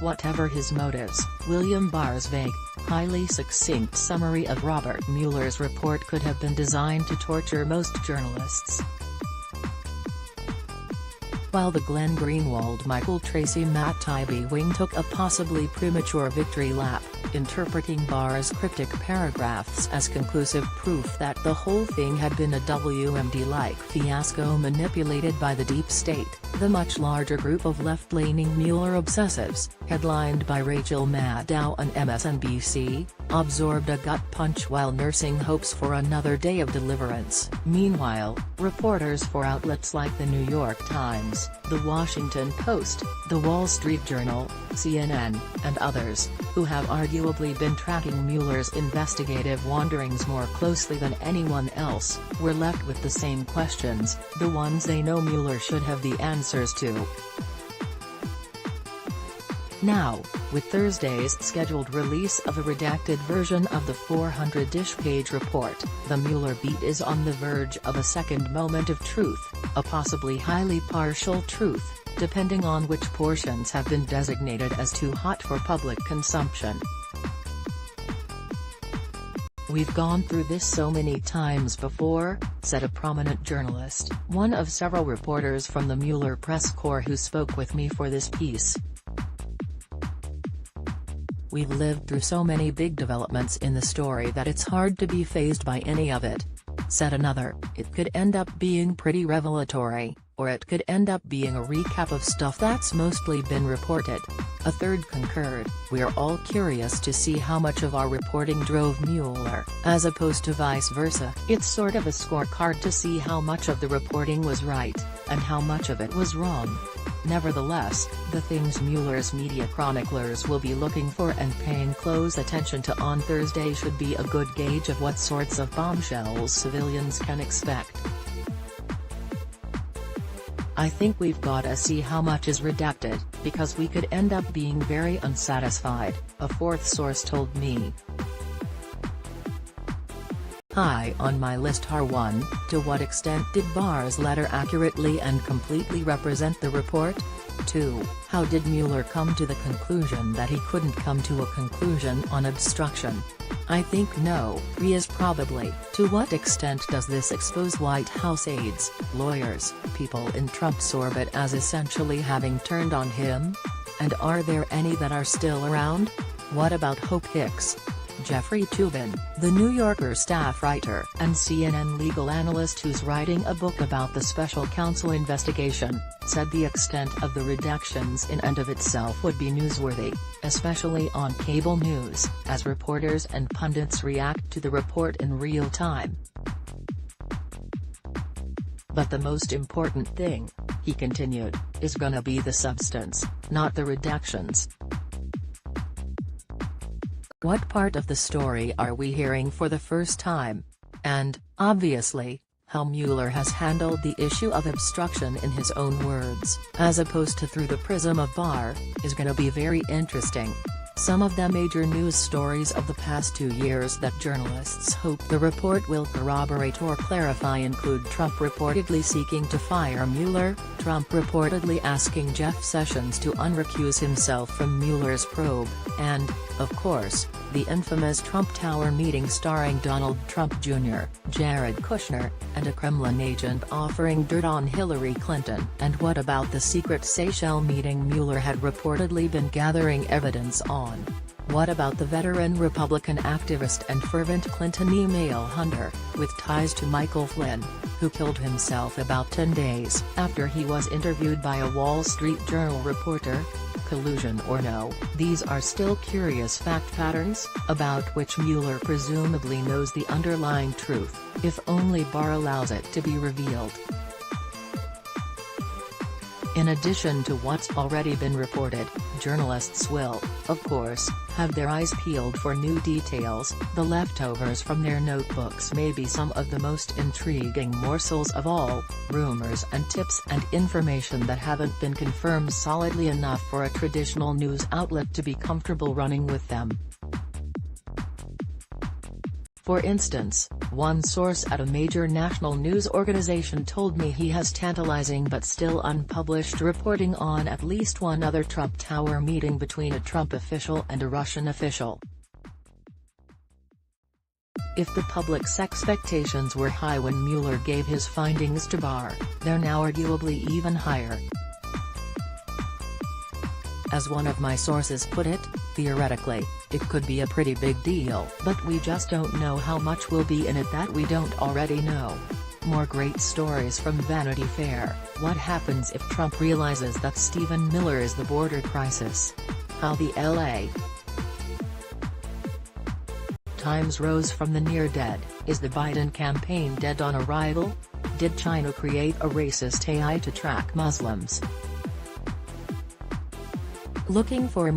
Whatever his motives, William Barr's vague, highly succinct summary of Robert Mueller's report could have been designed to torture most journalists. While the Glenn Greenwald Michael Tracy Matt Taibbi wing took a possibly premature victory lap, interpreting Barr's cryptic paragraphs as conclusive proof that the whole thing had been a WMD-like fiasco manipulated by the deep state, the much larger group of left-leaning Mueller obsessives, headlined by Rachel Maddow on MSNBC, absorbed a gut punch while nursing hopes for another day of deliverance. Meanwhile, reporters for outlets like the New York Times, The Washington Post, The Wall Street Journal, CNN, and others, who have arguably been tracking Mueller's investigative wanderings more closely than anyone else, were left with the same questions, the ones they know Mueller should have the answers to. Now, with Thursday's scheduled release of a redacted version of the 400-page report, the Mueller beat is on the verge of a second moment of truth, a possibly highly partial truth, depending on which portions have been designated as too hot for public consumption. "We've gone through this so many times before," said a prominent journalist, one of several reporters from the Mueller press corps who spoke with me for this piece. "We've lived through so many big developments in the story that it's hard to be fazed by any of it," said another. "It could end up being pretty revelatory, or it could end up being a recap of stuff that's mostly been reported." A third concurred, "We're all curious to see how much of our reporting drove Mueller, as opposed to vice versa. It's sort of a scorecard to see how much of the reporting was right, and how much of it was wrong." Nevertheless, the things Mueller's media chroniclers will be looking for and paying close attention to on Thursday should be a good gauge of what sorts of bombshells civilians can expect. "I think we've gotta see how much is redacted, because we could end up being very unsatisfied," a fourth source told me. High on my list are 1. To what extent did Barr's letter accurately and completely represent the report? 2. How did Mueller come to the conclusion that he couldn't come to a conclusion on obstruction? I think no. 3 is probably, to what extent does this expose White House aides, lawyers, people in Trump's orbit as essentially having turned on him? And are there any that are still around? What about Hope Hicks? Jeffrey Toobin, the New Yorker staff writer and CNN legal analyst who's writing a book about the special counsel investigation, said the extent of the redactions in and of itself would be newsworthy, especially on cable news, as reporters and pundits react to the report in real time. "But the most important thing," he continued, "is gonna be the substance, not the redactions. What part of the story are we hearing for the first time? And, obviously, how Mueller has handled the issue of obstruction in his own words, as opposed to through the prism of Barr, is gonna be very interesting." Some of the major news stories of the past 2 years that journalists hope the report will corroborate or clarify include Trump reportedly seeking to fire Mueller, Trump reportedly asking Jeff Sessions to unrecuse himself from Mueller's probe, and, of course, the infamous Trump Tower meeting starring Donald Trump Jr., Jared Kushner, and a Kremlin agent offering dirt on Hillary Clinton. And what about the secret Seychelles meeting Mueller had reportedly been gathering evidence on? What about the veteran Republican activist and fervent Clinton email hunter, with ties to Michael Flynn, who killed himself about 10 days after he was interviewed by a Wall Street Journal reporter? Collusion or no, these are still curious fact patterns, about which Mueller presumably knows the underlying truth, if only Barr allows it to be revealed. In addition to what's already been reported, journalists will, of course, have their eyes peeled for new details. The leftovers from their notebooks may be some of the most intriguing morsels of all, rumors and tips and information that haven't been confirmed solidly enough for a traditional news outlet to be comfortable running with them. For instance, one source at a major national news organization told me he has tantalizing but still unpublished reporting on at least one other Trump Tower meeting between a Trump official and a Russian official. If the public's expectations were high when Mueller gave his findings to Barr, they're now arguably even higher. As one of my sources put it, theoretically, it could be a pretty big deal, but we just don't know how much will be in it that we don't already know. More great stories from Vanity Fair. What happens if Trump realizes that Stephen Miller is the border crisis? How the LA Times rose from the near dead. Is the Biden campaign dead on arrival? Did China create a racist AI to track Muslims? Looking for